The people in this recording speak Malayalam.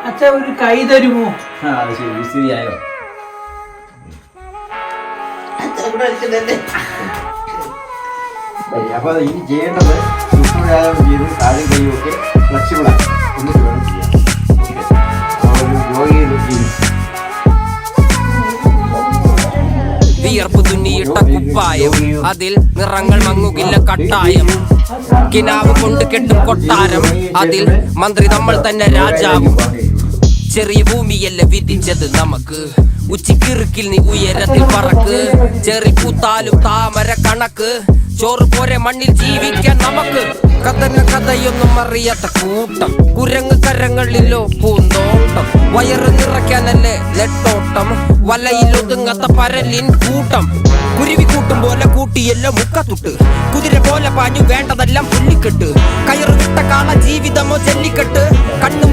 അച്ഛ ഒരു കൈ തരുമോ? അത് ശരി, വിസ്തരിയായോ? അപ്പൊ ഇനി ചെയ്യേണ്ടത് സൂക്ഷ്മവ്യായാമം ചെയ്ത് കാലും കൈയും ഒക്കെ ഫ്ലെക്സിബിളാണ്, എന്നിട്ട് വേണം ചെയ്യാൻ. യോഗയിൽ വിയർപ്പ് തുന്നിയിട്ട കുപ്പായം, അതിൽ നിറങ്ങൾ മങ്ങുകില്ല കട്ടായം. കിനാവ് കൊണ്ട് കെട്ടും കൊട്ടാരം, അതിൽ മന്ത്രി നമ്മൾ തന്നെ രാജാവും. ചെറിയ ഭൂമിയല്ല വിധിച്ചത് നമുക്ക്, ഉച്ചിക്കിറുക്കിൽ നീ ഉയരത്തിൽ പറക്ക്. ചെറി പൂത്താലും താമര കണക്ക്, ചോറ് പോരെ മണ്ണിൽ ജീവിക്കാൻ നമുക്ക്. കഥന കഥയൊന്നും അറിയാത്ത കൂട്ടം, കുരങ്ങ് കരങ്ങളിലോ പൂന്തോട്ടം. വയറ് നിറയ്ക്കാനല്ലേ നെട്ടോട്ടം, വലയിൽ ഒതുങ്ങാത്ത പരലിൻ കൂട്ടം. കുരുവി കൂട്ടും പോലെ കൂട്ടിയല്ലോ മുക്കത്തുട്ട്, കുതിര പോലെ പാഞ്ഞു വേണ്ടതെല്ലാം പുല്ലിക്കെട്ട്. കയറ് വിട്ട കാള ജീവിതമോ ജല്ലിക്കെട്ട്, കണ്ണു